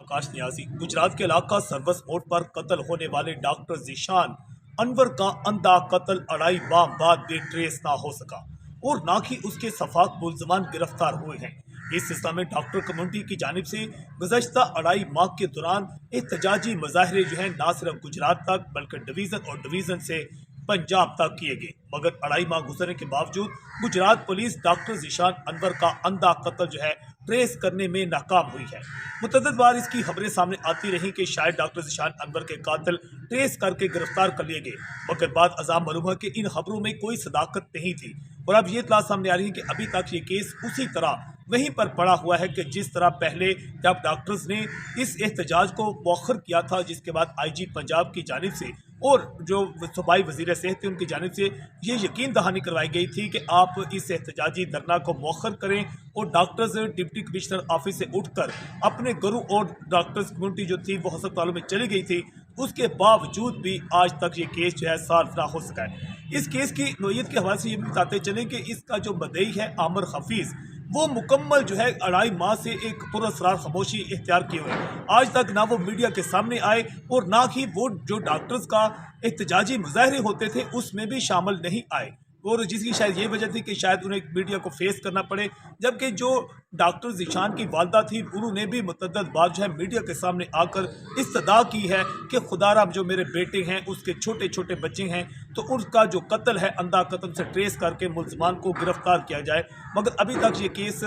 आकाश न्याजी। गुजरात के इलाका service mode पर कत्ल होने वाले डॉक्टर ज़ीशान अनवर का अंधा कत्ल 2.5 माह बाद भी ट्रेस ना हो सका और ना ही उसके सफाक मुल्ज़मान गिरफ्तार हुए हैं। इस सिलसिले में डॉक्टर कम्युनिटी की जानिब से गुज़श्ता 2.5 माह के दौरान एहतजाजी मुजाहरे जो है ना सिर्फ गुजरात तक बल्कि डिवीज़न और डिवीज़न से पंजाब तक किए गए, मगर 2.5 माह गुजरने के बावजूद गुजरात पुलिस डॉक्टर ज़ीशान अनवर का अंधा कत्ल जो है ट्रेस करने में नाकाम हुई है। मुतअद्दिद बार इसकी खबरें सामने आती रही कि शायद डॉक्टर ज़ीशान अनवर के कातिल ट्रेस करके गिरफ्तार कर लिए गए, मगर बाद अज़ाम मालूम है कि इन खबरों में कोई सदाकत नहीं थी और अब ये इत्तला सामने आ रही है कि अभी तक ये केस उसी तरह वहीं पर पड़ा हुआ है कि जिस तरह पहले जब डॉक्टर्स ने इस एहतजाज को मौखर किया था, जिसके बाद IG पंजाब की जानिब से और जो सूबाई वज़ीर सेहत थे उनकी जानिब से ये यकीन दहानी करवाई गई थी कि आप इस एहतजाजी धरना को मौखर करें और डॉक्टर्स डिप्टी कमिश्नर ऑफिस से उठकर अपने घरों और डॉक्टर्स कम्युनिटी जो थी वो अस्पतालों में चली गई थी। उसके बावजूद भी आज तक ये केस जो है सॉल्व ना हो सका है। इस केस की नोयत के हवाले से ये भी बताते चलें कि इसका जो मदई है आमिर हफीज़, वो मुकम्मल जो है 2.5 माह से एक पुरअसरार खामोशी इख्तियार किए हुए आज तक ना वो मीडिया के सामने आए और ना ही वो जो डॉक्टर्स का एहतजाजी मुजाहरे होते थे उसमें भी शामिल नहीं आए, और जिसकी शायद ये वजह थी कि शायद उन्हें मीडिया को फेस करना पड़े। जबकि जो डॉक्टर ज़ीशान की वालदा थी उन्होंने भी मुतअद्दिद बार जो है मीडिया के सामने आकर इस्तदा की है कि खुदारा जो मेरे बेटे हैं उसके छोटे छोटे बच्चे हैं तो उनका जो कत्ल है अंधा कत्ल से ट्रेस करके मुल्ज़मान को गिरफ्तार किया जाए, मगर अभी तक ये केस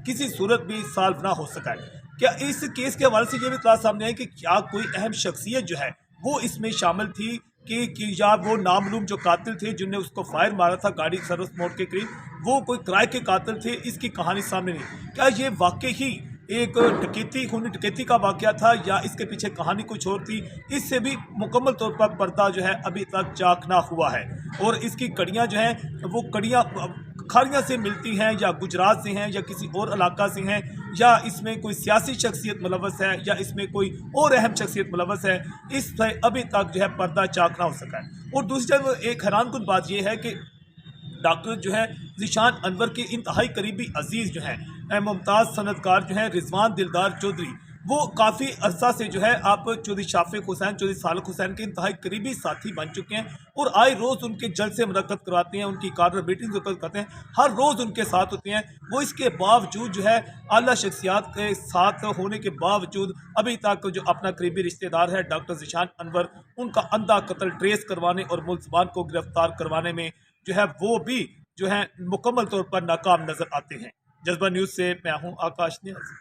किसी सूरत भी सॉल्व ना हो सका है। क्या इस केस के हवाले से ये भी इत्तला सामने है कि क्या कोई अहम शख्सियत जो है वो इसमें शामिल थी कि या वो नामालूम जो कातिल थे जिनने उसको फायर मारा था गाड़ी सर्विस मोड के करीब, वो कोई किराए के कातिल थे, इसकी कहानी सामने नहीं। क्या ये वाकई ही एक खूनी डकैती का वाकया था या इसके पीछे कहानी कुछ और थी? इससे भी मुकम्मल तौर पर पर्दा जो है अभी तक चाक ना हुआ है और इसकी कड़ियाँ जो हैं वो कड़ियाँ खारियाँ से मिलती हैं या गुजरात से हैं या किसी और इलाका से हैं या इसमें कोई सियासी शख्सियत मुलव्वस है या इसमें कोई और अहम शख्सियत मुलव्वस है, इससे अभी तक जो है पर्दा चाक ना हो सका है। और दूसरी तरफ एक हैरानकुन बात यह है कि डॉक्टर जो है ज़ीशान अनवर के इंतहाई करीबी अजीज़ जो हैं मुमताज़ सनतकार जो हैं रिजवान दिलदार चौधरी, वो काफ़ी अरसा से जो है आप चौधरी शाफिक हुसैन चौधरी सालक हुसैन के इंतहाई करीबी साथी बन चुके हैं और आए रोज़ उनके जलसे मुनक्कद करवाते हैं, उनकी कारगर मीटिंग करते हैं, हर रोज़ उनके साथ होते हैं। वो इसके बावजूद जो है आला शख्सियात के साथ होने के बावजूद अभी तक जो अपना करीबी रिश्तेदार है डॉक्टर ज़ीशान अनवर, उनका अंधा कत्ल ट्रेस करवाने और मुल्ज़मान को गिरफ्तार करवाने में जो है वो भी जो है मुकम्मल तौर पर नाकाम नजर आते हैं। जज्बा न्यूज़ से मैं हूँ आकाश न्याजी।